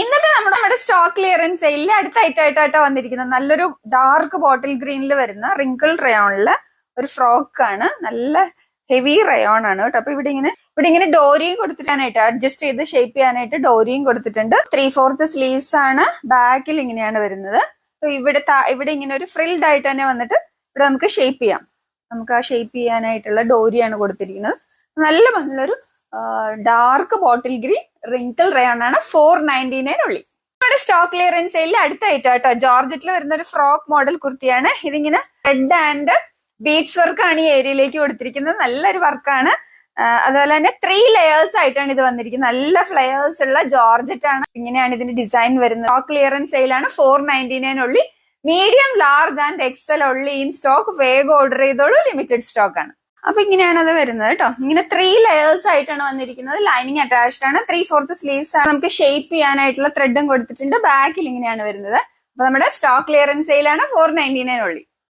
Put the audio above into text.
ഇന്നത്തെ നമ്മുടെ stock clearance സെയിലിൽ അടുത്ത ഐറ്റമായിട്ടാട്ടോ വന്നിരിക്കുന്നത്. നല്ലൊരു ഡാർക്ക് ബോട്ടിൽ ഗ്രീനിൽ വരുന്ന റിങ്കിൾ റയോണില് ഒരു ഫ്രോക്ക് ആണ്. നല്ല ഹെവി റയോൺ ആണ് കേട്ടോ. അപ്പൊ ഇവിടെ ഇങ്ങനെ ഡോരിയും കൊടുത്തിട്ടാനായിട്ട് അഡ്ജസ്റ്റ് ചെയ്ത് ഷേപ്പ് ചെയ്യാനായിട്ട് ഡോരിയും കൊടുത്തിട്ടുണ്ട്. 3/4 സ്ലീവ്സ് ആണ്. ബാക്കിൽ ഇങ്ങനെയാണ് വരുന്നത്. അപ്പൊ ഇവിടെ ഇങ്ങനെ ഒരു ഫ്രിൽഡ് ആയിട്ട് തന്നെ വന്നിട്ട് ഇവിടെ നമുക്ക് ഷേപ്പ് ചെയ്യാം. നമുക്ക് ആ ഷേപ്പ് ചെയ്യാനായിട്ടുള്ള ഡോരിയാണ് കൊടുത്തിരിക്കുന്നത്. നല്ലൊരു dark bottle green wrinkle rayon ആണ്. 499 ഉള്ളി. നമ്മുടെ സ്റ്റോക്ക് ക്ലിയറൻസ് സെയിലിൽ അടുത്ത ഐറ്റം കേട്ടോ. ജോർജറ്റിൽ വരുന്ന ഒരു ഫ്രോക്ക് മോഡൽ കുർത്തിയാണ്. ഇതിങ്ങനെ റെഡ് ആൻഡ് ബീഡ്സ് വർക്കാണ് ഈ ഏരിയയിലേക്ക് കൊടുത്തിരിക്കുന്നത്. നല്ലൊരു വർക്കാണ്. അതുപോലെ തന്നെ 3 ലെയേഴ്സ് ആയിട്ടാണ് ഇത് വന്നിരിക്കുന്നത്. നല്ല ഫ്ലെയേഴ്സ് ഉള്ള ജോർജറ്റ് ആണ്. ഇങ്ങനെയാണ് ഇതിന്റെ ഡിസൈൻ വരുന്നത്. Stock clearance സെയിലാണ്. 499 ഉള്ളി. മീഡിയം, ലാർജ് ആൻഡ് എക്സൽ ഉള്ളി ഇൻ സ്റ്റോക്ക്. വേഗം ഓർഡർ ചെയ്തോളൂ. ലിമിറ്റഡ് സ്റ്റോക്ക് ആണ്. അപ്പൊ ഇങ്ങനെയാണ് അത് വരുന്നത് കേട്ടോ. ഇങ്ങനെ 3 ലെയേഴ്സ് ആയിട്ടാണ് വന്നിരിക്കുന്നത്. ലൈനിങ് അറ്റാച്ച്ഡ് ആണ്. 3/4 സ്ലീവ്സ് ആണ്. നമുക്ക് ഷേപ്പ് ചെയ്യാനായിട്ടുള്ള ത്രെഡും കൊടുത്തിട്ടുണ്ട്. ബാക്കിൽ ഇങ്ങനെയാണ് വരുന്നത്. അപ്പൊ നമ്മുടെ സ്റ്റോക്ക് ക്ലിയറൻസ് സെയിലാണ്. 499 ഉള്ളി.